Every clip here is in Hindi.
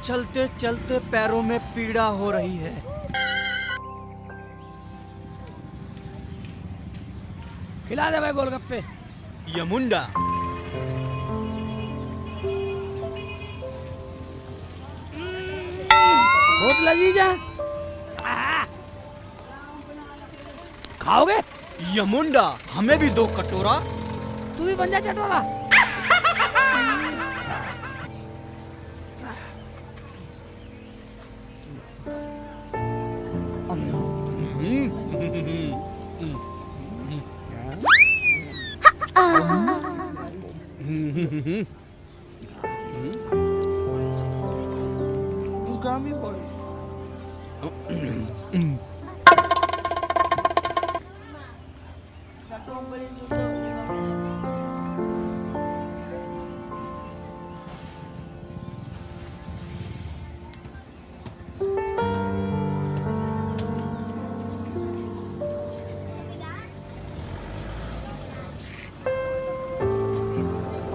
चलते चलते पैरों में पीड़ा हो रही है। खिला दे भाई गोलगप्पे। यमुंडा, बहुत लजीज है। खाओगे? यमुंडा, हमें भी दो कटोरा। तू भी बन जा चटोरा।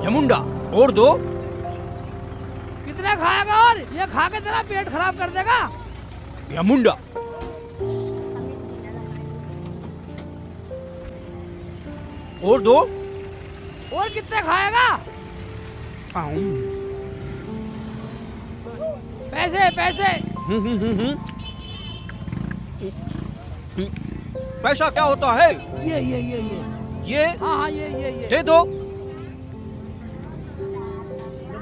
यमुंडा, और दो। कितना खाएगा? और ये खा के तेरा पेट खराब कर देगा। यमुंडा, और दो। और कितने खाएगा? पैसे पैसे। पैसा क्या होता है? ये हाँ हाँ ये दे दो।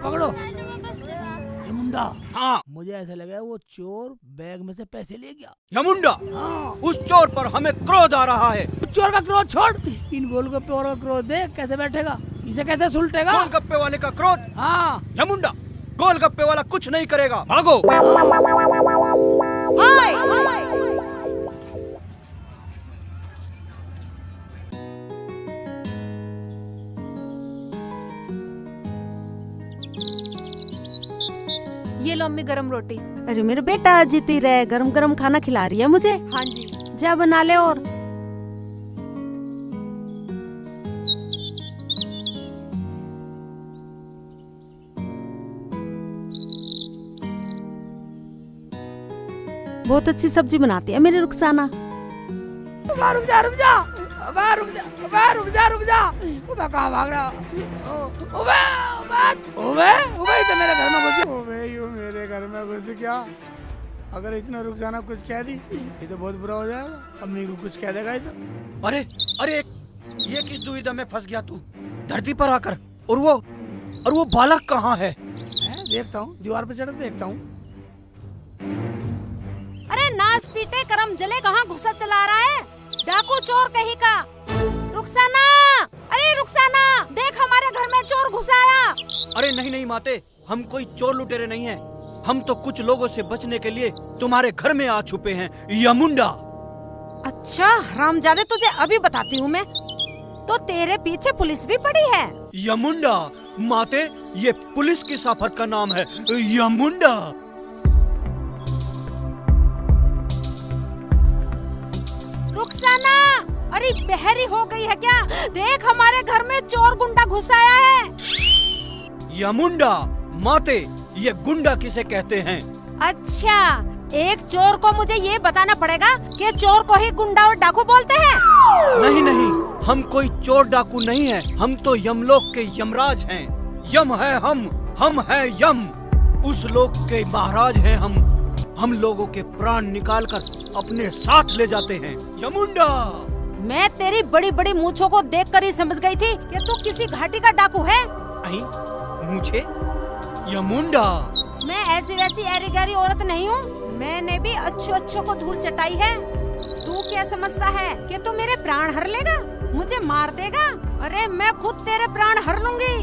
पकड़ो। यमुंडा, हाँ। मुझे ऐसा लगा वो चोर बैग में से पैसे ले गया। यमुंडा, हाँ। उस चोर पर हमें क्रोध आ रहा है। चोर का क्रोध छोड़, इन गोलगप्पे वालों का क्रोध देख कैसे बैठेगा, इसे कैसे सुलटेगा। गोलगप्पे वाले का क्रोध? हाँ। यमुंडा, गोलगप्पे वाला कुछ नहीं करेगा, भागो। ये लो अम्मी गरम रोटी। अरे मेरे बेटा जीती रहे, गरम गरम खाना खिला रही है मुझे। हाँ जी। जा बना ले। और बहुत अच्छी सब्जी बनाती है मेरी रुखसाना। रुक जा रुक जा रुक जा रुक जा रुक जा। मैं कहाँ भाग रहा? ओबे तो मेरे घर में घुसी। ओबे यू मेरे घर में घुस क्या? अगर इतना रुखसाना कुछ कह दी ये तो बहुत बुरा हो जाएगा। अम्मी को कुछ कह देगा ये तो। अरे अरे, ये किस दुविधा में फंस गया तू धरती पर आकर? और वो बालक कहाँ है? देखता हूँ, दीवार पे चढ़ देखता हूँ। अरे नास पीटे करम जले, कहाँ घुसा चला रहा है? डाकू चोर कहीं का। रुखसाना, अरे रुखसाना, देख हमारे घर में चोर घुसा आया। अरे नहीं नहीं माते, हम कोई चोर लुटेरे नहीं हैं। हम तो कुछ लोगों से बचने के लिए तुम्हारे घर में आ छुपे हैं, यमुंडा। अच्छा हरामजादे, तुझे अभी बताती हूँ मैं। तो तेरे पीछे पुलिस भी पड़ी है। यमुंडा, माते ये पुलिस की साफर का नाम है, यमुंडा। रुखसाना, अरे बहरी हो गई है क्या? देख हमारे घर में चोर गुंडा घुस आया है। यमुंडा, माते ये गुंडा किसे कहते हैं? अच्छा, एक चोर को मुझे ये बताना पड़ेगा कि चोर को ही गुंडा और डाकू बोलते हैं। नहीं नहीं, हम कोई चोर डाकू नहीं है। हम तो यमलोक के यमराज हैं। यम है हम है यम। उस लोक के महाराज हैं हम लोगों के प्राण निकालकर अपने साथ ले जाते हैं, यमुंडा। मैं तेरी बड़ी बड़ी मूंछों को देखकर ही समझ गई थी कि तू किसी घाटी का डाकू है। मुझे यमुंडा, मैं ऐसी वैसी ऐरी गैरी औरत नहीं हूँ। मैंने भी अच्छों को धूल चटाई है। तू क्या समझता है कि तू मेरे प्राण हर लेगा, मुझे मार देगा? अरे मैं खुद तेरे प्राण हर लूंगी।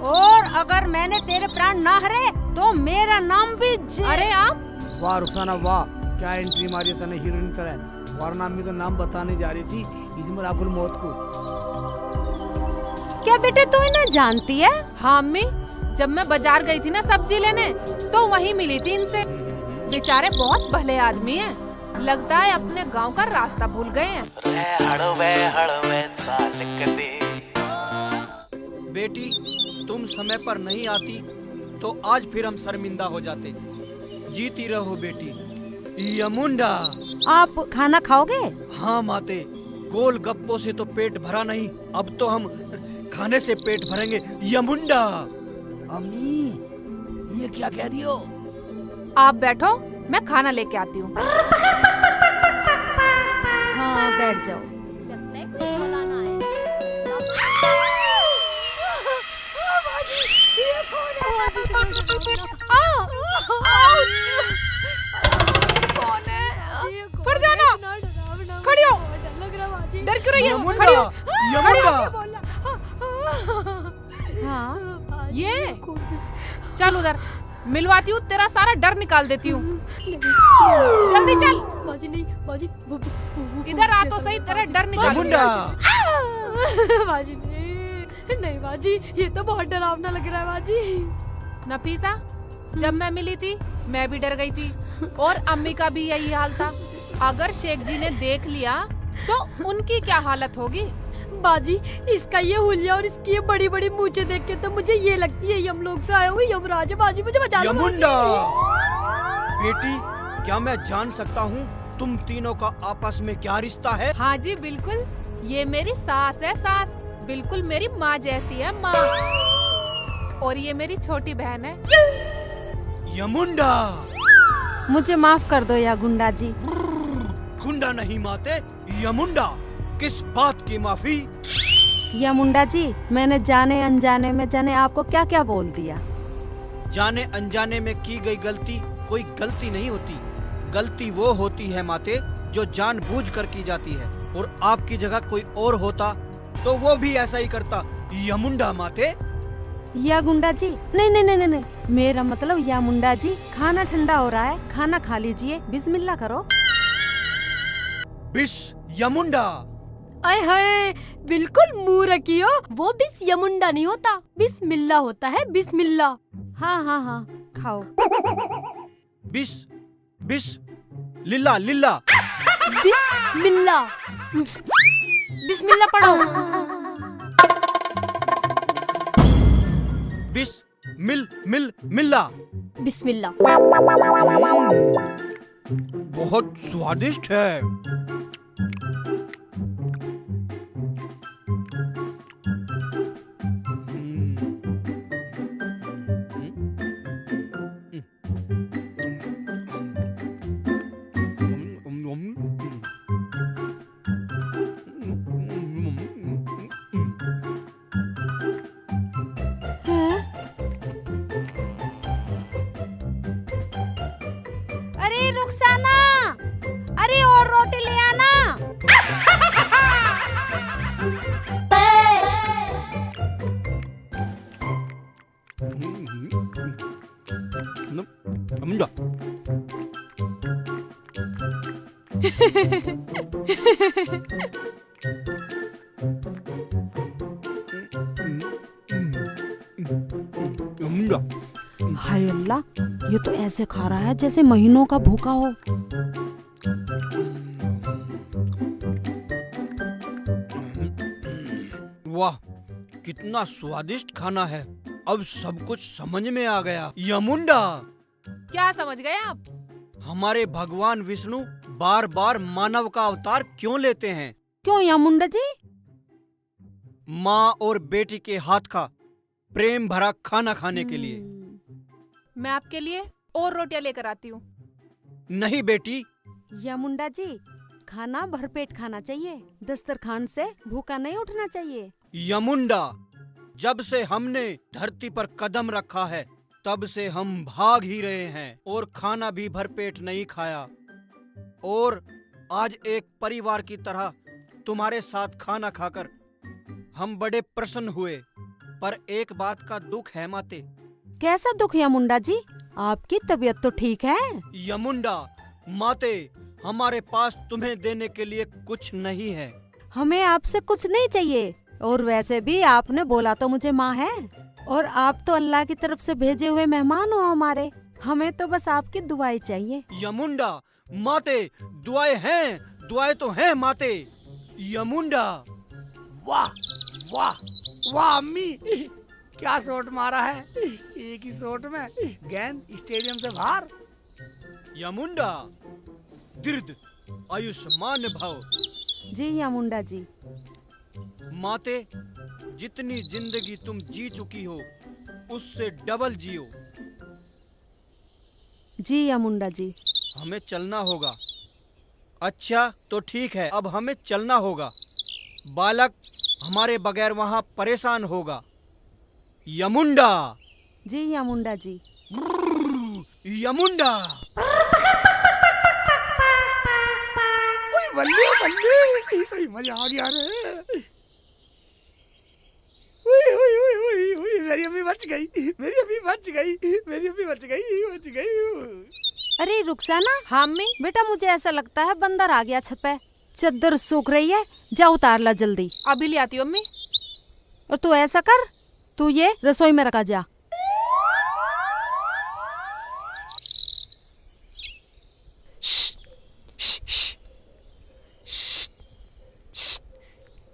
और अगर मैंने तेरे प्राण ना हरे तो मेरा नाम भी अरे आप? वाह रुखसाना वाह, क्या एंट्री मारी तने हीरोइन तरह। वरना अम्मी तो नाम बताने जा रही थी इसमें राहुल मौत को। क्या बेटे तू इन्हें जानती है? हाँ अम्मी, जब मैं बाजार गई थी ना सब्जी लेने तो वहीं मिली थी इनसे। बेचारे बहुत भले आदमी हैं। लगता है अपने गांव का रास्ता भूल गए हैं। बेटी, तुम समय पर नहीं आती तो आज फिर हम शर्मिंदा हो जाते। जीती रहो बेटी। यमुंडा। आप खाना खाओगे? हाँ माते, गोल गप्पों से तो पेट भरा नहीं, अब तो हम खाने से पेट भरेंगे। यमुंडा। अम्मी, ये क्या कह रही हो? आप बैठो, मैं खाना लेके आती हूँ। हाँ, बैठ जाओ। कौन है? फरजाना, खड़ी हो। डर क्यों रही हो? यमुंडा, खड़ी हो। यमुंडा। हाँ, ये चल उधर, मिलवाती हूँ, तेरा सारा डर निकाल देती हूँ। जल्दी चल। बाजी नहीं, बाजी इधर आ तो सही, तेरा डर निकाल। यमुंडा। बाजी नहीं बाजी, ये तो बहुत डरावना लग रहा है बाजी। नफीसा, जब मैं मिली थी मैं भी डर गई थी, और अम्मी का भी यही हाल था। अगर शेख जी ने देख लिया तो उनकी क्या हालत होगी? बाजी, इसका ये हुलिया और इसकी ये बड़ी बड़ी मूंछें देख के तो मुझे ये लगती है यमलोक से आए हुए यमराज है। बाजी, मुझे बचा लो बाजी। यमुंडा। बेटी, क्या मैं जान सकता हूँ तुम तीनों का आपस में क्या रिश्ता है? हाँ जी बिल्कुल, ये मेरी सास है, सास बिल्कुल मेरी माँ जैसी है, माँ। और ये मेरी छोटी बहन है। यमुंडा। मुझे माफ कर दो या गुंडा जी। गुंडा नहीं माते, यमुंडा। किस बात की माफी? या मुंडा जी, मैंने जाने अनजाने में जाने आपको क्या क्या बोल दिया। जाने अनजाने में की गई गलती कोई गलती नहीं होती। गलती वो होती है माते जो जानबूझकर की जाती है, और आपकी जगह कोई और होता तो वो भी ऐसा ही करता। यमुंडा माते। या गुंडा जी, नहीं नहीं नहीं नहीं, मेरा मतलब या मुंडा जी, खाना ठंडा हो रहा है, खाना खा लीजिए, बिस्मिल्लाह करो। बिस यमुंडा। आए हाय, बिल्कुल मुंह रखियो। वो बिस यमुंडा नहीं होता, बिस्मिल्लाह होता है, बिस्मिल्लाह। हाँ हाँ हाँ, खाओ। बिस बिस लिल्ला लिल्ला। बिस्मिल्लाह, बिस्मिल्लाह पढ़ो। बिस मिल मिल मिल्ला। बिस्मिल्लाह। बहुत स्वादिष्ट है। अरे रुखसाना, अरे और रोटी ले आना। यमुंडा। यमुंडा। हाय अल्लाह, ये तो ऐसे खा रहा है जैसे महीनों का भूखा हो। वाह, कितना स्वादिष्ट खाना है। अब सब कुछ समझ में आ गया। यमुंडा, क्या समझ गए आप? हमारे भगवान विष्णु बार बार मानव का अवतार क्यों लेते हैं? क्यों या मुंडा जी? माँ और बेटी के हाथ का प्रेम भरा खाना खाने के लिए। मैं आपके लिए और रोटियां लेकर आती हूँ। नहीं बेटी, या मुंडा जी, खाना भरपेट खाना चाहिए, दस्तरखान से भूखा नहीं उठना चाहिए। यमुंडा, जब से हमने धरती पर कदम रखा है तब से हम भाग ही रहे हैं और खाना भी भरपेट नहीं खाया। और आज एक परिवार की तरह तुम्हारे साथ खाना खाकर हम बड़े प्रसन्न हुए। पर एक बात का दुख है माते। कैसा दुख या मुंडा जी? आपकी तबीयत तो ठीक है। यमुंडा माते, हमारे पास तुम्हें देने के लिए कुछ नहीं है। हमें आपसे कुछ नहीं चाहिए, और वैसे भी आपने बोला तो मुझे माँ है, और आप तो अल्लाह की तरफ से भेजे हुए मेहमान हो हमारे। हमें तो बस आपकी दुआएं चाहिए। यमुंडा माते, दुआएं हैं, दुआएं तो हैं माते। यमुंडा। वाह वाह वाह अम्मी, क्या शॉट मारा है। एक ही शॉट में गेंद स्टेडियम से बाहर। यमुंडा दीर्घ आयुष्मान भव। जी यामुंडा जी। माते, जितनी जिंदगी तुम जी चुकी हो उससे डबल जियो। जी यामुंडा जी। हमें चलना होगा। अच्छा तो ठीक है, अब हमें चलना होगा। बालक हमारे बगैर वहाँ परेशान होगा। यमुंडा। जी यामुंडा जी। यमुंडा। बल्ले बल्ले, मजा आ गया रे। मेरी अम्मी बच गई, मेरी अम्मी बच गई, मेरी अम्मी बच गई, बच गई। अरे रुखसाना। हाँ अम्मी। बेटा मुझे ऐसा लगता है बंदर आ गया छत पे। चद्दर सूख रही है, जा उतार ला जल्दी। अभी ले आती हूँ अम्मी। और तू ऐसा कर, तू ये रसोई में रखा जा।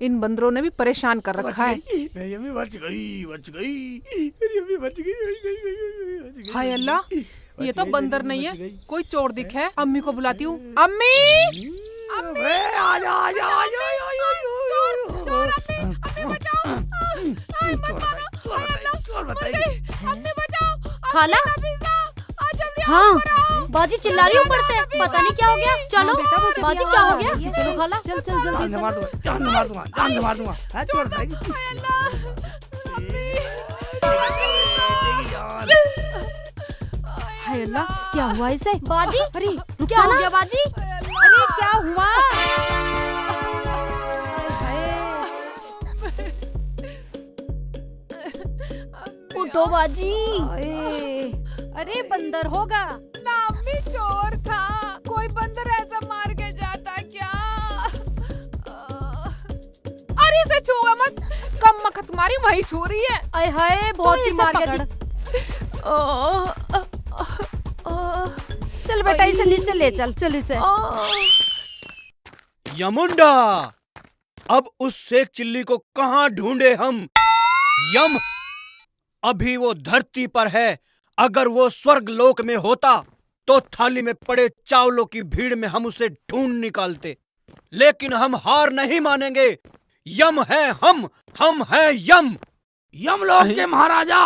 इन बंदरों ने भी परेशान कर रखा है। मेरी अम्मी बच गई, बच गई, मेरी अम्मी बच गई, बच गई। हाय अल्लाह, ये तो बंदर नहीं है, कोई चोर दिख है। अम्मी को बुलाती हूँ। अम्मी, अबे आजा आजा आजा चोर अम्मी बचाओ। चोर बताइए। अम्मी बचाओ। खाला। हाँ बाजी चिल्ला रही ऊपर से, पता नहीं क्या हो गया। चलो बेटा, मुझे भी बाजी क्या हो आवाज गया? आ रही है। चलो खाला। चल चल जल्दी जान से मार दूंगा, जान से मार दूंगा, जान से मार दूंगा। हाँ, चोर बताइए। हाय अल्लाह, क्या हुआ इसे? बाजी अरे क्या हो रुखसाना, गया बाजी? अरे क्या हुआ? उठो बाजी। अरे बंदर होगा। ना अम्मी, चोर था। कोई बंदर ऐसा मार के जाता क्या? अरे इसे छुआ मत, कम मखत तुम्हारी वही छू रही है। अय हाय, बहुत तो ही इसे मार पकड़। गया। चल बेटा इसे नीचे ले चल, चल इसे। यमुंडा, अब उस शेख चिल्ली को कहाँ ढूंढे हम? यम अभी वो धरती पर है। अगर वो स्वर्ग लोक में होता तो थाली में पड़े चावलों की भीड़ में हम उसे ढूंढ निकालते, लेकिन हम हार नहीं मानेंगे। यम है हम है यम। यमलोक के महाराजा,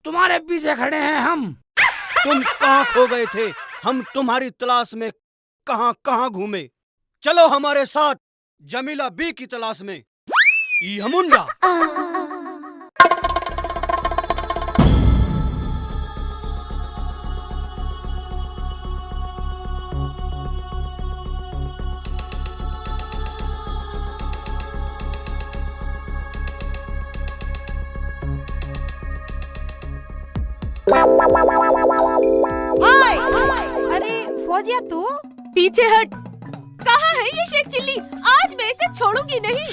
तुम्हारे पीछे खड़े हैं हम। तुम कहाँ खो गए थे? हम तुम्हारी तलाश में कहाँ कहाँ घूमे। चलो हमारे साथ जमीला बी की तलाश में। यमुंडा। अरे फौजिया तू? पीछे हट। कहाँ है ये शेख चिल्ली? आज मैं इसे छोड़ूंगी नहीं।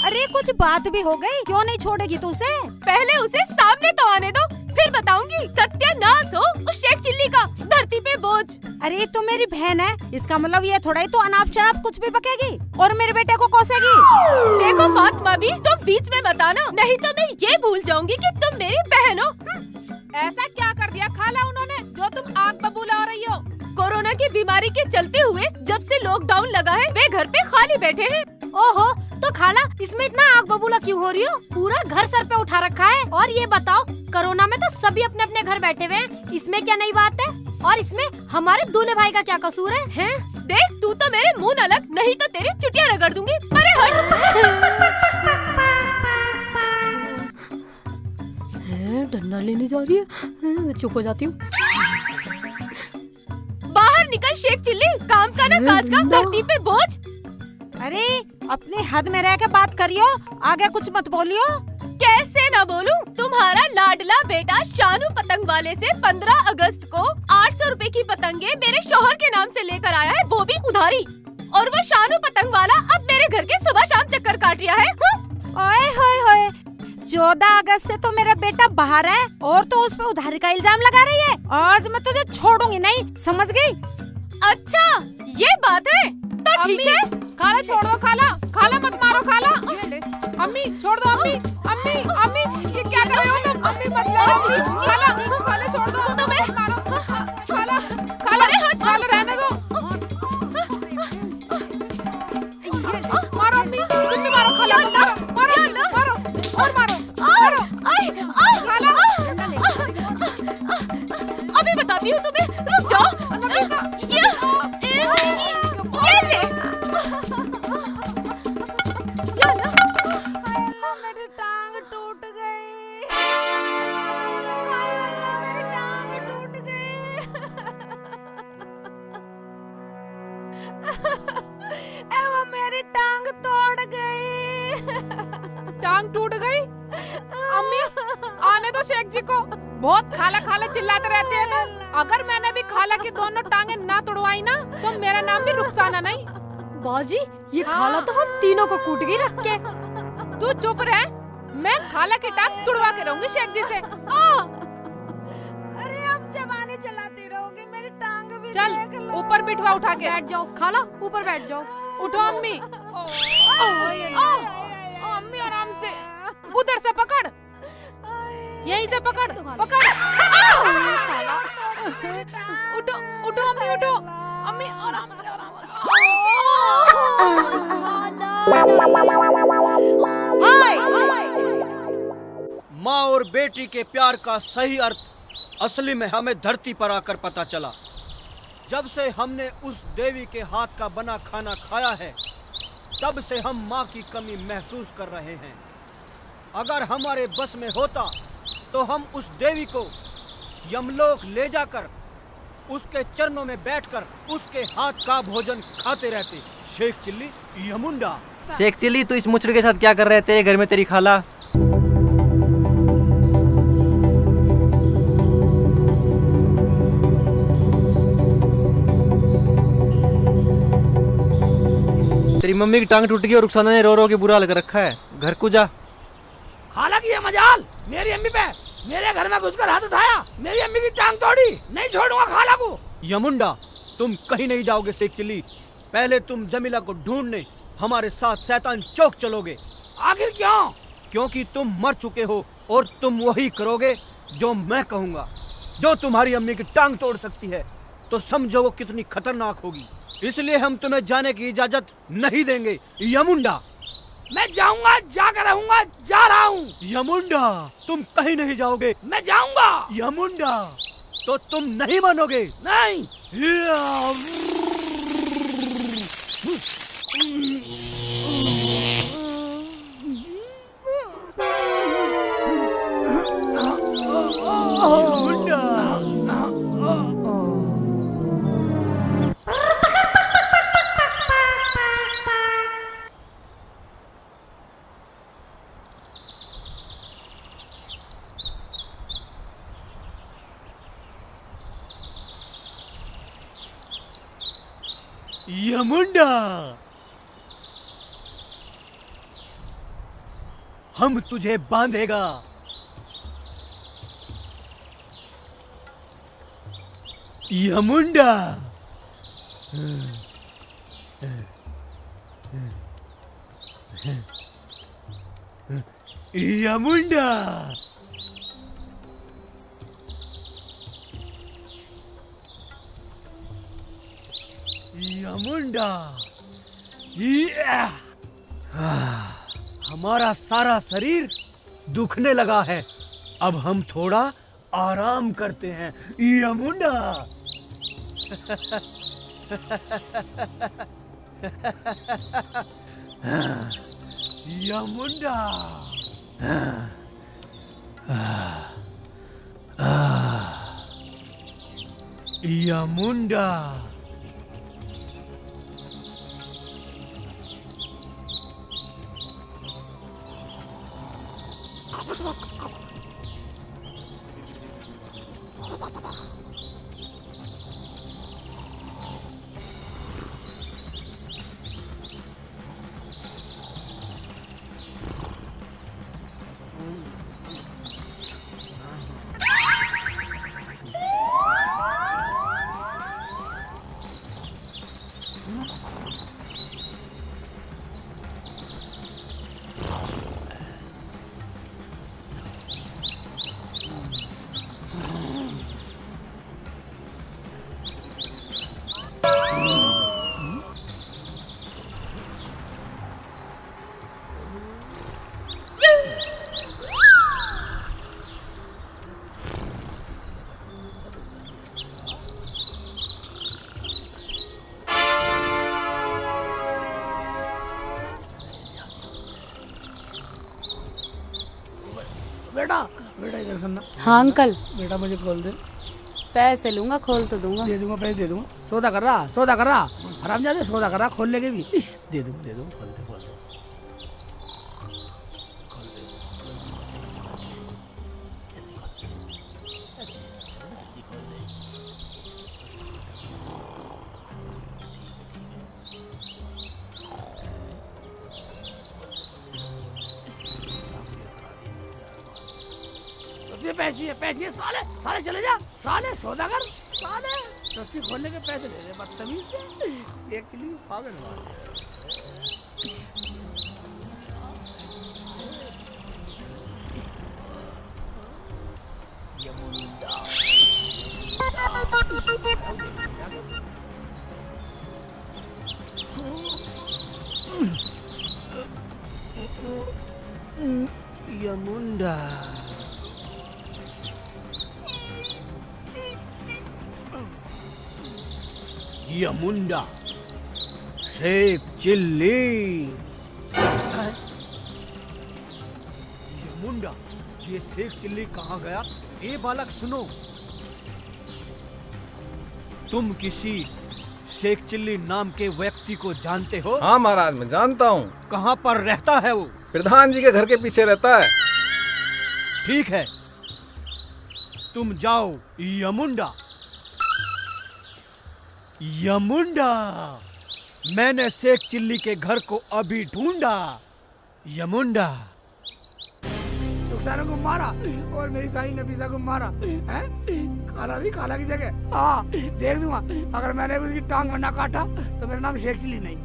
अरे कुछ बात भी हो गई, क्यों नहीं छोड़ेगी तू उसे? पहले उसे सामने तो आने दो, फिर बताऊंगी। सत्यानाश हो उस शेख चिल्ली का, धरती पे बोझ। अरे तू मेरी बहन है, इसका मतलब ये थोड़ा ही तो अनाप शनाप कुछ भी बकेगी और मेरे बेटे को कोसेगी। देखो फातिमा भी, तुम बीच में बताना, नहीं तो मैं ये भूल जाऊंगी कि तुम मेरी बहन हो। ऐसा क्या कर दिया खाला उन्होंने जो तुम आग बबूला हो रही हो? कोरोना की बीमारी के चलते हुए जब से लॉकडाउन लगा है, वे घर पे खाली बैठे हैं। ओहो, तो खाला इसमें इतना आग बबूला क्यों हो रही हो? पूरा घर सर पे उठा रखा है। और ये बताओ, कोरोना में तो सभी अपने अपने घर बैठे हुए हैं, इसमें क्या नई बात है? और इसमें हमारे दूल्हे भाई का क्या कसूर है? हैं? देख तू तो मेरे मुंह न लग, नहीं तो तेरी चुटिया रगड़ दूंगी। अरे हट। डंडा लेने जा रही है, चुप हो जाती हूँ। बाहर निकल शेख चिल्ली, काम का ना काज का, धरती पे बोझ। अरे अपनी हद में रह के बात करियो, आगे कुछ मत बोलियो। कैसे ना बोलूं? तुम्हारा लाडला बेटा शानू पतंग वाले से 15 अगस्त को 800 रुपए की पतंगे मेरे शौहर के नाम से लेकर आया है, वो भी उधारी। और वो शानू पतंग वाला अब मेरे घर के सुबह शाम चक्कर काट रहा है। ओए होए होए, 14 अगस्त से तो मेरा बेटा बाहर है और तो उस पे उधारी का इल्जाम लगा रही है। आज मैं तुझे छोड़ूंगी नहीं, समझ गई? अच्छा ये बात है तो ठीक है। खाला छोड़ दो, खाला खाला मत मारो खाला। अम्मी छोड़ दो, अम्मी अम्मी अम्मी ये क्या कर रहे हो तुम? अम्मी मत लड़ो, खाला खाला छोड़ दो, मत मारो खाला खाला। अरे हट, खाला अभी बताती हूँ तुम्हें, रुक जाओ। ये ले। मेरी टांग टूट गई। हाय अल्लाह, मेरी टांग टूट गई। वो मेरी टांग तोड़ गई। टांग टूट गई? अम्मी आने दो शेख जी को, बहुत खाला खाला चिल्लाते रहते हैं ना। अगर मैंने भी खाला की दोनों टांगे ना तोड़वाई ना तो मेरा नाम भी रुखसाना नहीं। बाजी ये खाला तो हम तीनों को कूट गई रख के। तू चुप रह, मैं खाला की टांग तुड़वा के रहूंगी शेख जी से। अरे अब जबानी चलाती रहोगी, मेरी टांग भी चल देख लो। ऊपर बिठवा उठा के। बैठ जाओ खाला, ऊपर बैठ जाओ। उठो अम्मी। अम्मी आराम से, उधर से पकड़, यहीं से पकड़ पकड़। उठो उठो अम्मी, उठो अम्मी, आराम से आराम से। माँ और बेटी के प्यार का सही अर्थ असली में हमें धरती पर आकर पता चला। जब से हमने उस देवी के हाथ का बना खाना खाया है, तब से हम माँ की कमी महसूस कर रहे हैं। अगर हमारे बस में होता तो हम उस देवी को यमलोक ले जाकर उसके चरणों में बैठकर उसके हाथ का भोजन खाते रहते। शेख चिल्ली यमुंडा। शेख चिल्ली, तू इस मुचड़ के साथ क्या कर रहे हैं? तेरे घर में तेरी खाला। तेरी मम्मी की टांग टूट गई और रुखसाना ने रो रो के बुरा लग रखा है। घर को जा। खाला की ये मजाल, मेरी अम्मी पे मेरे घर में घुसकर हाथ उठाया, मेरी अम्मी की टांग तोड़ी। नहीं छोड़ूंगा खाला को। यमुंडा, तुम कहीं नहीं जाओगे शेख चिल्ली। पहले तुम जमीला को ढूंढने हमारे साथ शैतान चौक चलोगे। आखिर क्यों? क्योंकि तुम मर चुके हो और तुम वही करोगे जो मैं कहूँगा। जो तुम्हारी अम्मी की टांग तोड़ सकती है तो समझो वो कितनी खतरनाक होगी। इसलिए हम तुम्हें जाने की इजाजत नहीं देंगे यमुंडा। मैं जाऊंगा, जाकर रहूंगा, जा रहा हूँ। यमुंडा, तुम कहीं नहीं जाओगे। मैं जाऊंगा। यमुंडा, तो तुम नहीं मानोगे। नहीं। यमुंडा, हम तुझे बांधेगा। यमुंडा, यमुंडा, यमुंडा। हमारा सारा शरीर दुखने लगा है, अब हम थोड़ा आराम करते हैं यमुंडा। यमुंडा, यमुंडा। बेटा बेटा इधर सुनना। हाँ अंकल, बेटा मुझे खोल दे। पैसे लूंगा, खोल तो दूंगा। दे दूंगा, पैसे दे दूंगा। सौदा कर रहा हरामजादे, सौदा कर रहा, खोलने के भी दे दूंगा, खोल दे। पैसे साले साले चले जा, साले सौदागर, साले रस्सी खोलने के पैसे दे दे, बदतमीज से एक किलो पागल यमुंडा यमुंडा शेख चिल्ली। यमुंडा, ये शेख चिल्ली कहाँ गया? ए बालक सुनो, तुम किसी शेख चिल्ली नाम के व्यक्ति को जानते हो? हाँ महाराज, मैं जानता हूँ। कहाँ पर रहता है वो? प्रधान जी के घर के पीछे रहता है। ठीक है, तुम जाओ यमुंडा। यमुंडा, मैंने शेख चिल्ली के घर को अभी ढूंढा। यमुंडा, रुखसाना को मारा और मेरी साई नफीसा को मारा है? काला नहीं, काला की जगह हाँ देख दूंगा। अगर मैंने उसकी टांग में ना काटा तो मेरा नाम शेख चिल्ली नहीं।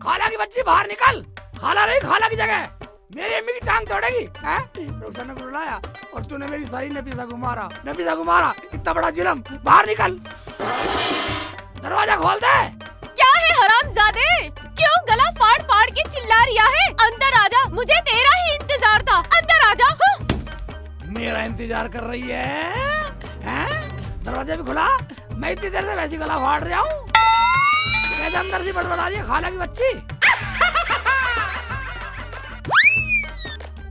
खाला की बच्ची बाहर निकल, खाला नहीं, खाला की जगह मेरी अम्मी की टांग तोड़ेगी हैं? रुखसाना को रुलाया और तूने मेरी सारी नफीसा को मारा, इतना बड़ा जुल्म, बाहर निकल, दरवाजा खोल दे। क्या है हरामजादे, क्यों गला फाड़ फाड़ के चिल्ला रिया है? अंदर आजा, मुझे तेरा ही इंतजार था, अंदर आजा। मेरा इंतजार कर रही है हैं? दरवाजा भी खुला, मैं इतनी देर से वैसी गला फाड़ रहा हूँ, कैसे अंदर से बड़बड़ा रही है खाला की बच्ची।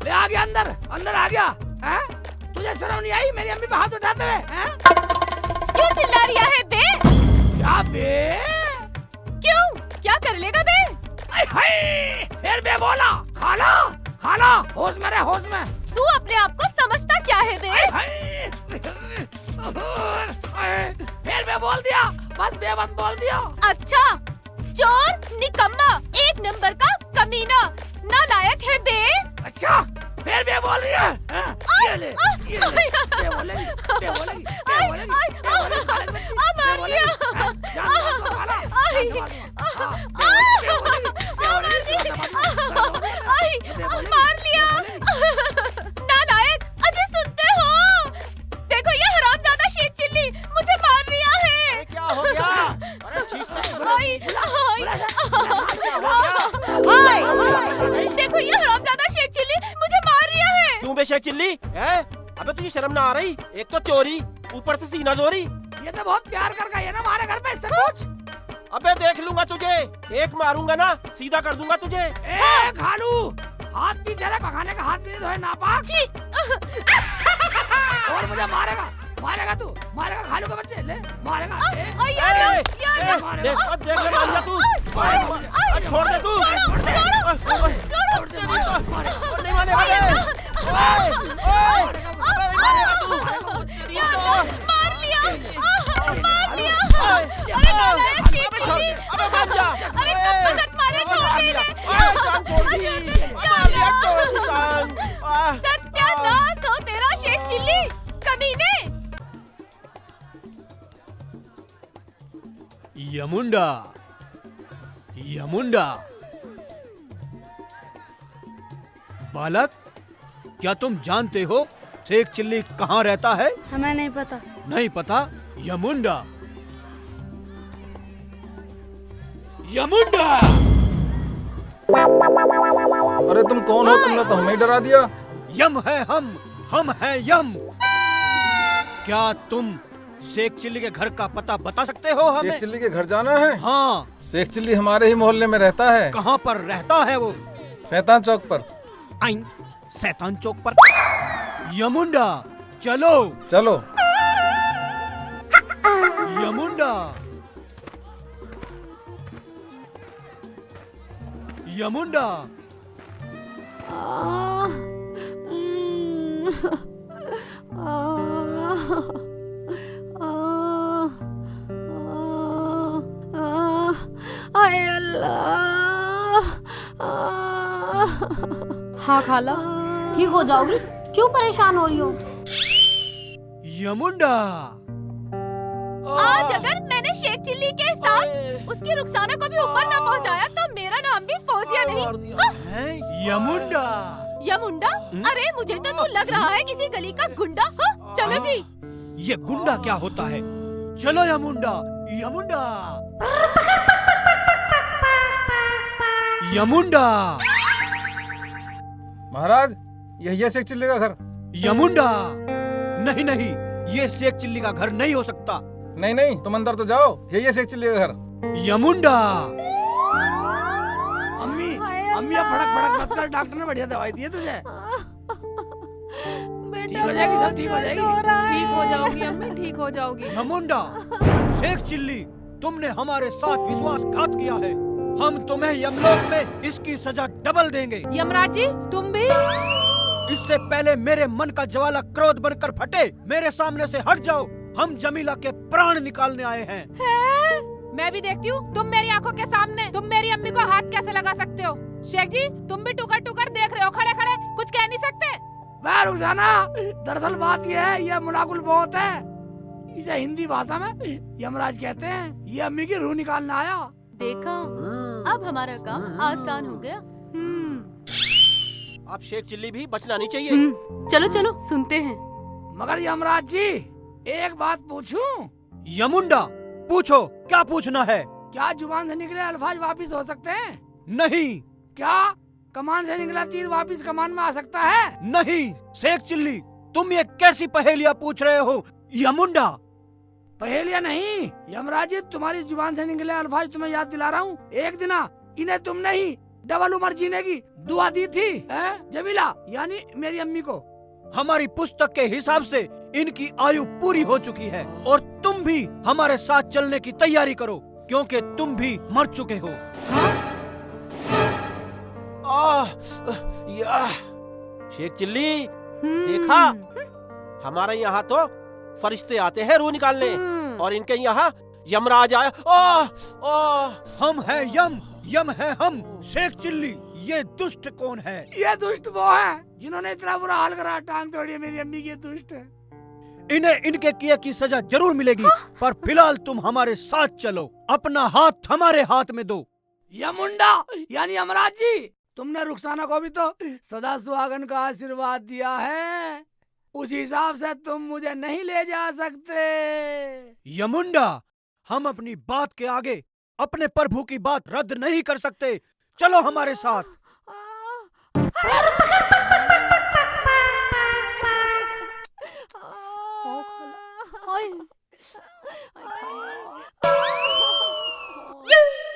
ले आ गया अंदर आ गया हैं? तुझे शर्म नहीं आई मेरी अम्मी पे हाथ उठाते हुए हैं? क्यों चिल्ला रिया है बे? क्या बे? क्यों, क्या कर लेगा बे? फिर बे बोला, खाला होश में रहे, होश में। तू अपने आप को समझता क्या है बे? फिर बे बोल दिया, बस बोल दिया। अच्छा, चोर, निकम्मा, एक नंबर का कमीना, नालायक है बे। अच्छा, फिर बे बोल रही है? ये ले, बे बोलेगी, मार दिया। मार लिया। नालायक, अजय सुनते हो? देखो ये हरामजादा शेख चिल्ली मुझे मार रिया है। क्या हो गया? अरे ठीक देखो ये हरामजादा शेख चिल्ली मुझे मार रिया है। क्यों बे शेख चिल्ली? अबे तुझे शर्म ना आ रही? एक तो चोरी, ऊपर से सीना जोरी। ये तो बहुत प्यार कर गई है ना हमारे घर पे, इससे पूछ। अबे देख लूंगा तुझे, एक मारूंगा ना सीधा कर दूंगा तुझे। ए खालू, हाथ पीछे रख, खाने का हाथ भी धोए नापाक। और मुझे मारेगा तू, मारेगा खालू के बच्चे, ले मारेगा। देख ले मारूंगा तू, छोड़ दे तू, नहीं मारेगा। मार लिया। अरे नालायक शेख चिल्ली, अरे कब तक मारे, छोड़ दे। सत्यानाश हो तेरा शेख चिल्ली, कमीने। यमुंडा, बालक, क्या तुम जानते हो शेख चिल्ली कहाँ रहता है? हमें नहीं पता। नहीं पता? यमुंडा, अरे तुम कौन हो? तुमने तो हमें डरा दिया। यम है हम हैं यम। क्या तुम शेख चिल्ली के घर का पता बता सकते हो हमें? शेख चिल्ली के घर जाना है? हाँ। शेख चिल्ली हमारे ही मोहल्ले में रहता है, कहाँ पर रहता है वो? शैतान चौक पर। आइन शैतान चौक पर। यमुंडा चलो। चलो। यमुंडा यमुंडा आय अल्लाह। हाँ खाला, ठीक हो जाओगी, क्यों परेशान हो रही हो? यमुंडा आज अगर मैंने शेख चिल्ली के साथ उसकी रुखसाना को भी ऊपर न पहुंचाया तो मेरा नाम भी फौजिया नहीं। है यमुंडा। यमुंडा? अरे मुझे तो तू लग रहा है किसी गली का गुंडा। हाँ? चलो जी। ये गुंडा क्या होता है? चलो यमुंडा। यमुंडा यमुंडा। महाराज, यही है शेख चिल्ली का घर। यमुंडा नहीं नहीं, ये शेख चिल्ली का घर नहीं हो सकता। नहीं नहीं, तुम अंदर तो जाओ, यही है शेख चिल्ली का घर। यमुंडा। अम्मी अम्मी अब फड़क फड़क मत कर, डॉक्टर ने बढ़िया दवाई दी है तुझे। ठीक हो जाएगी, सब ठीक हो जाएगी। ठीक हो जाओगी अम्मी, ठीक हो जाओगी। यमुंडा, शेख चिल्ली, तुमने हमारे साथ विश्वासघात किया है। हम तुम्हें यमलोक में इसकी सजा डबल देंगे। यमराज जी तुम भी? इससे पहले मेरे मन का ज्वाला क्रोध बनकर फटे, मेरे सामने से हट जाओ। हम जमीला के प्राण निकालने आए हैं। मैं भी देखती हूँ तुम मेरी आंखों के सामने तुम मेरी अम्मी को हाथ कैसे लगा सकते हो। शेख जी तुम भी टुकर टुकर देख रहे हो, खड़े खड़े कुछ कह नहीं सकते? वह रुखसाना, दरअसल बात यह है, यह मुलाकुल बहुत है। इसे हिंदी भाषा में यमराज कहते हैं। ये अम्मी की रूह निकालने आया। देखा, अब हमारा काम आसान हो गया। अब शेख चिल्ली भी बचना नहीं चाहिए। चलो चलो सुनते हैं। मगर यमराज जी, एक बात पूछूं? यमुंडा पूछो, क्या पूछना है? क्या जुबान से निकले अल्फाज वापिस हो सकते हैं? नहीं। क्या कमान से निकला तीर वापिस कमान में आ सकता है? नहीं। शेख चिल्ली, तुम ये कैसी पहेलियाँ पूछ रहे हो? यमुंडा पहेलियाँ नहीं, यमराज जी तुम्हारी जुबान से निकले अल्फाज तुम्हें याद दिला रहा हूँ। एक दिन इन्हें तुमने ही डबल उम्र जीने की दुआ दी थी, जमीला यानी मेरी अम्मी को। हमारी पुस्तक के हिसाब से इनकी आयु पूरी हो चुकी है और तुम भी हमारे साथ चलने की तैयारी करो, क्योंकि तुम भी मर चुके हो। शेख चिल्ली, देखा, हमारे यहाँ तो फरिश्ते आते हैं रूह निकालने, और इनके यहाँ यमराज आया। हम है यम, यम है हम। शेख चिल्ली, ये दुष्ट कौन है? ये दुष्ट वो है जिन्होंने इतना बुरा हाल करा, टांग तोड़ी मेरी अम्मी की। दुष्ट है। इन्हें इनके किए की सजा जरूर मिलेगी। पर फिलहाल तुम हमारे साथ चलो, अपना हाथ हमारे हाथ में दो। यमुंडा यानी यमराज जी, तुमने रुखसाना को भी तो सदा सुहागन का आशीर्वाद दिया है, उस हिसाब से तुम मुझे नहीं ले जा सकते। यमुंडा, हम अपनी बात के आगे अपने प्रभु की बात रद्द नहीं कर सकते। चलो हमारे साथ।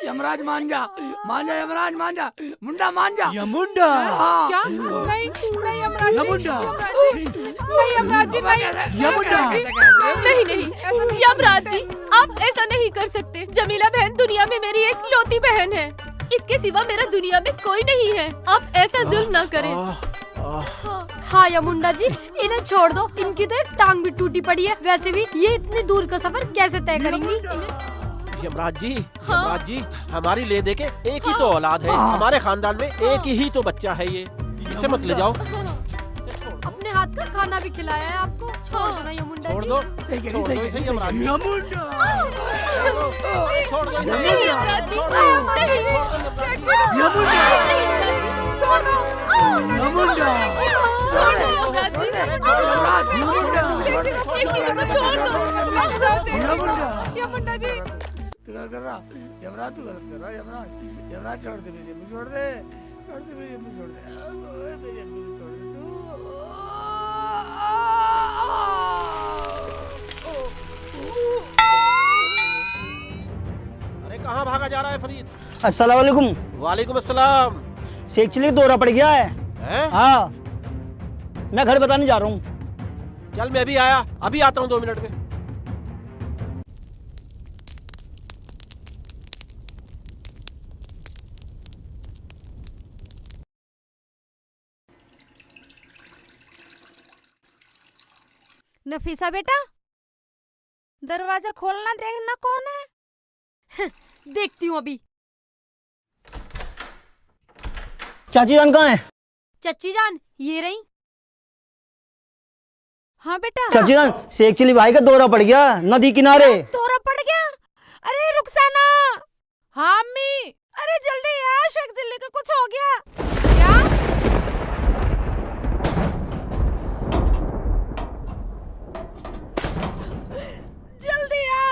यमराज मान जा, मान जा यमराज, मान जा मुंडा, मान जा। यमुंडा क्या? नहीं नहीं यमराज जी, यमुंडा नहीं यमराज जी, नहीं यमुंडा नहीं नहीं यमराज जी, आप ऐसा नहीं कर सकते। जमीला बहन दुनिया में मेरी एक लौती बहन है, इसके सिवा मेरा दुनिया में कोई नहीं है। आप ऐसा जुल्म ना करें। हाँ यमुंडा जी, इन्हें छोड़ दो, इनकी तो एक टांग भी टूटी पड़ी है। वैसे भी ये इतनी दूर का सफर कैसे तय करेंगी? यमराज जी, यमराज जी, हमारी ले दे के एक ही तो औलाद है, हमारे खानदान में एक ही तो बच्चा है, ये इसे मत ले जाओ। अपने हाथ का खाना भी खिलाया है आपको, छोड़ दो ना यमुंडा छोड़ जी। दो, छोड़ दो इसे यमराज जी। यमुंडा छोड़ दो इसे, यमराज जी, छोड़ दो, नहीं, यमुंडा छोड़ दो, यमुंडा छोड़ दो यमराज जी, यमुंडा जी। तू गलत कर रहा यमराज, तू गलत कर रहा यमराज। यमराज छोड़ दे मेरी अम्मी, छोड़ दे, छोड़ दे मेरी अम्मी, छोड़ दे मेरी अम्मी को छोड़ दे तू। अरे कहाँ भागा जा रहा है फरीद? अस्सलाम वालेकुम। वालेकुम अस्सलाम। शेख चिल्ली दौरा पड़ गया है। हैं? हाँ, मैं घर बताने जा रहा हूँ। चल मैं भी आया, अभी आता हूँ 2 मिनट में। नफीसा बेटा, दरवाजा खोलना, देखना कौन है। देखती हूँ अभी। चाची जान कहाँ है? चच्ची जान ये रही। हाँ बेटा। चाची जान, शेख चिल्ली भाई का दौरा पड़ गया नदी किनारे। दौरा पड़ गया? अरे रुखसाना। हाँ अम्मी। अरे जल्दी आ, शेख चिल्ली का कुछ हो गया। क्या? जल्दी आ।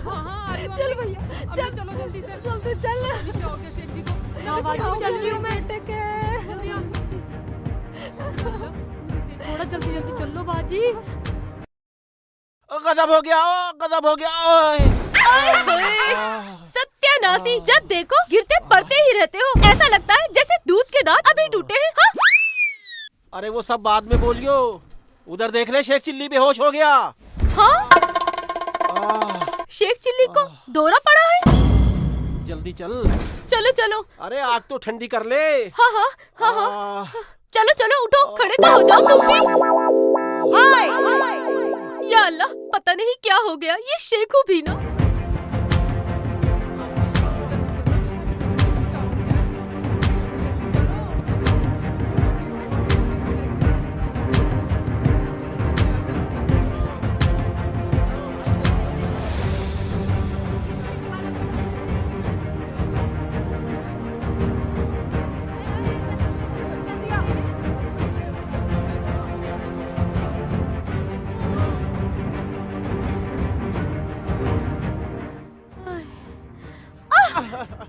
हाँ आ रही हूँ चल अम्मी। भैया, अम्मी, चल चलो जल्दी से। जल्दी चल। क्या हो गया शेख जी को? हाँ बाजू चल रही हूँ मैं। बेटे के। जल्दी आ। थोड़ा जल्दी जल्दी चल लो बाजी। गजब हो गया, गजब हो गया। ओए। सत्यानाशी, जब देखो गिरते पड़ते ही रहते हो। ऐसा लगता है जैसे दूध के दांत अभी टूटे हैं। हाँ? अरे वो सब बाद में बोलियो, उधर देख ले शेख चिल्ली बेहोश हो गया। हाँ? शेख चिल्ली को दौरा पड़ा है। जल्दी चल। चलो चलो। अरे आग तो ठंडी कर ले। हाँ हाँ हाँ हाँ। चलो चलो उठो, खड़े तो हो जाओ तुम भी। या अल्लाह, पता नहीं क्या हो गया ये शेखू भी ना।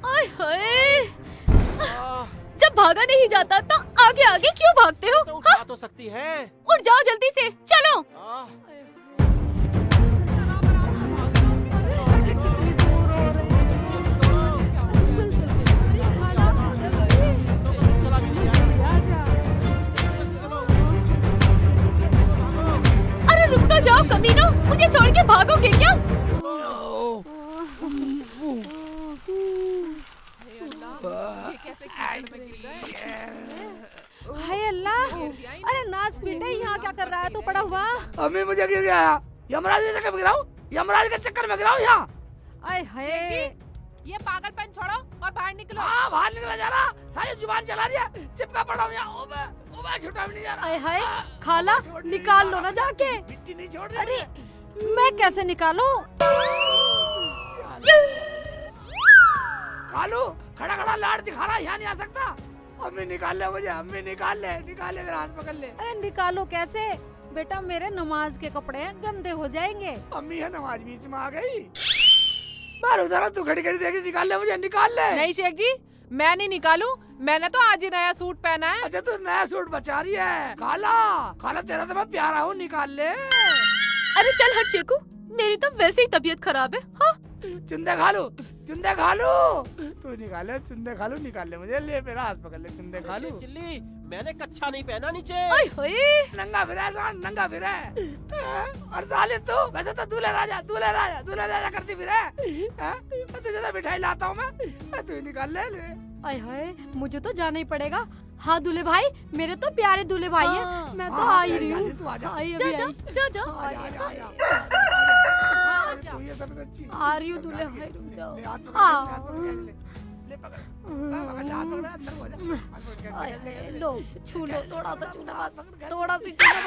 आय हाय, जब भागा नहीं जाता तो आगे आगे क्यों भागते हो? तो उठा तो सकती है। उठ जाओ जल्दी से, चलो। अरे रुक तो जाओ कमीनो, मुझे छोड़ के भागोगे क्या? हाय अल्लाह। अरे नास बेटे, यहाँ क्या कर रहा है तू पड़ा हुआ? अम्मी मुझे गिर गया। यमराज के चक्कर में गिरा हूँ, यमराज के चक्कर में गिरा हूँ यहाँ। आय हाय। ये पागलपन छोड़ो और बाहर निकलो। हाँ बाहर निकला जा रहा, सारी जुबान चला रही है, चिपका पड़ा हूँ यहाँ। ओबे छुटा भी नहीं जा रहा। आय हाय, खाला निकाल लो ना जाके। मिट्टी नहीं छोड़ रही। अरे मैं कैसे निकालूं? कालू खड़ा खड़ा लाड़ दिखा रहा, यहाँ नहीं आ सकता। अम्मी निकाल ले मुझे, अम्मी निकाल ले मेरा हाथ पकड़ ले। अरे निकालो कैसे बेटा, मेरे नमाज के कपड़े गंदे हो जाएंगे। अम्मी है नमाज बीच में आ गई। बाहर जरा तू खड़ी खड़ी देखी, निकाल ले मुझे, निकाल ले। नहीं शेख जी, मैं नहीं निकालूं, मैंने तो आज ही नया सूट पहना है। अच्छा तू नया सूट बचा रही है। खाला खाला तेरा तो मैं प्यारा हूँ, निकाल ले। अरे चल हट शेखू, मेरी तो वैसे ही तबीयत खराब है। हाँ? चुंदे खालू, चुंदे खालू, तू निकाल ले, चुंदे खालू निकाल ले मुझे, ले मेरा हाथ पकड़ ले। चुंदे खालू, शेख चिल्ली, मैंने कच्छा नहीं पहना नीचे। आय हाय, नंगा फिरा है साहब, नंगा फिरा है। और साले तू वैसे तो दूल्हे राजा करती फिरा है। तुझे तो मिठाई लाता हूँ मैं, तू ही निकाल ले। आय हाय, मुझे तो जाना ही पड़ेगा। हाँ दूल्हे भाई, मेरे तो प्यारे दूल्हे भाई हैं। हाँ। मैं तो आ ही रही हूँ। तू आजा, आई जा अभी जा आई। जा जा। तू ये सबसे अच्छी। आ रही हूँ दूल्हे भाई, रुक जाओ। ले हाथ पकड़, हाँ। हाथ पकड़, ले पकड़, पकड़ ले, हाथ पकड़, अंदर हो जा। हाथ पकड़, आय हाय, लो छू लो, थोड़ा सा छूना बस, पकड़, थोड़ा सा छूना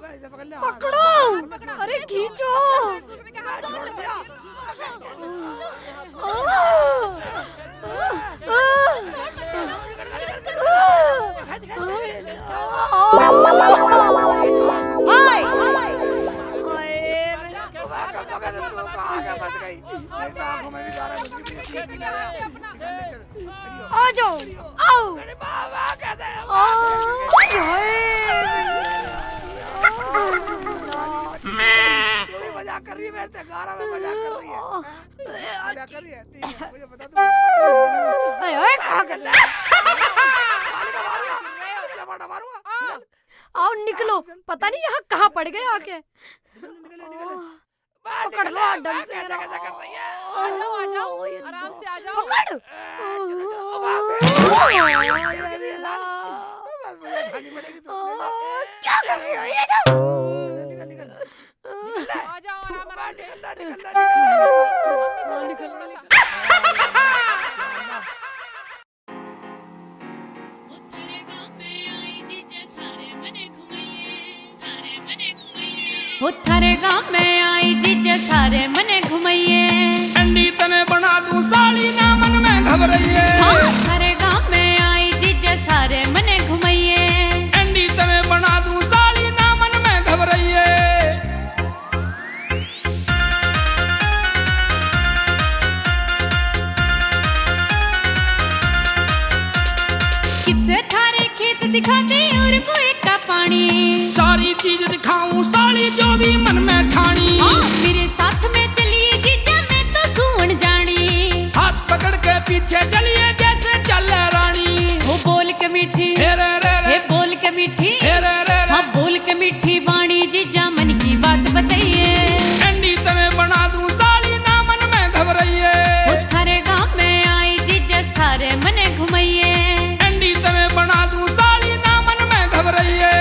ऐसे पकड़ ले, बस। पकड़ो, अरे खींचो। छोड़ दिया। आ जाओ, आओ। मजाक कर रही है मेरे से, गारा में मजाक कर रही है, मजाक कर रही है। ठीक है, मुझे बता दो ओए कहाँ कर रहा है? आओ निकलो, पता नहीं यहाँ कहाँ पड़ गए आके। पकड़ लो ढंग से। कैसा कर रही है? आ जाओ आराम से आ जाओ। पकड़। क्या कर रही हो ये? आ जाओ आराम से। वो थारे गाँव में आई जीजे सारे मने घुमाइए। अंडी तने बना दूं साली ना मन में घबराइए। हाँ थारे गाँव में आई जीजे सारे मने घुमाइए। अंडी तने बना दूं साली ना मन में घबराइए। किससे थारे खेत दिखाते और कोई का पानी। सारी चीज दिखाऊं साली जो भी मन में ठानी। हाँ मेरे साथ में चलिए जीजा मैं तो सुन जानी। हाथ पकड़ के पीछे चलिए जैसे चले रानी। वो बोल के मीठी हे रे रे रे, हे बोल के मीठी हे रे रे रे। हाँ बोल के मीठी वाणी जीजा मन की बात बताइए। अंडी तने बना दूं साली ना मन में घबराइए। वो थारे गाँव में आई जीजा सारे मने घुमाइए। अंडी तने बना दूं साली ना मन में घबराइए।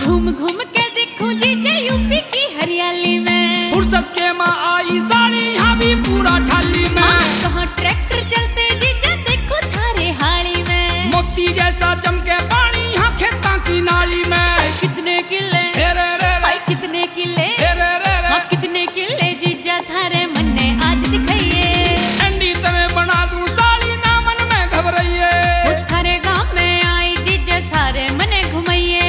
घूम घूम के देखूं जीजा यूपी की हरियाली में। फुर्सत के माँ आई साली यहाँ भी पूरा थाली में। हाँ कहाँ ट्रैक्टर चलते जीजा देखो थारे हाली में। मोती जैसा चमके पानी यहाँ खेता की नाली में। कितने किले हे रे रे रे, भाई कितने किले हे रे रे रे। हाँ कितने किले जीजा थारे मन ने आज दिखाइए। अंडी तने बना दूं साली ना मन में घबराइए। वो थारे गाँव में आई जीजा सारे मने घुमाइए।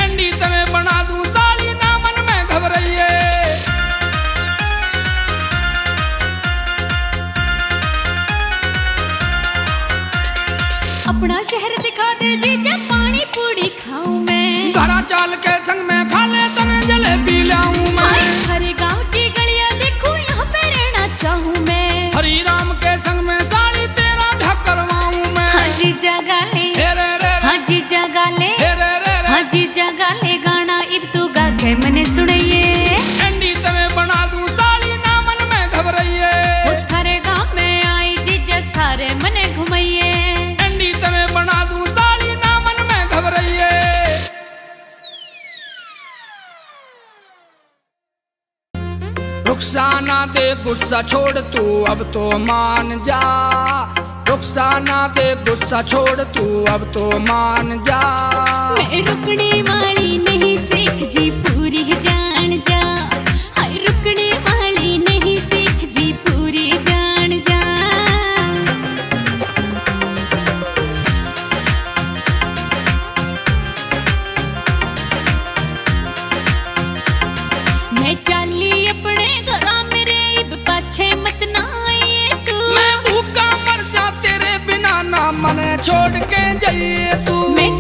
अंडी तने बना दूं साली ना मन में घबराइए। अपना शहर दिखा दे जीजा पानी पूरी खाऊं मैं। घरा चाल के संग में खा ले तने जलेबी लाऊं मैं। हाय हरे गाँव की गलियां देखूं यहाँ पे रहना चाहूँ मैं। हरी राम के संग में साली तेरा ब्याह करवाऊं मैं। हाँ जीजा गाले हे रे रे रे, हाँ जीजा गाले हे रे रे रे। हाँ जीजा गाले गाना इब तू गा के मने सुनाइए। अंडी तने बना दूं साली ना मन में घबराइए। वो थारे गाँव में आई जीजा सारे मने घुमाइए। अंडी तने बना दूं साली ना मन में घबराइए। रुखसाना दे गुस्सा छोड़ तू अब तो मान जा। रुखसाना दे गुस्सा छोड़ तू अब तो मान जा। मैं रुकने वाली नहीं सीख जी पूरी जान जा। हाय रुकने वाली नहीं सीख जी पूरी जान जा। मैं चाली अपने घरा मेरे इब पाछे मत ना आइए तू। मैं भूखा मर जा तेरे बिना ना मने छोड़ के जाइए तू। मैं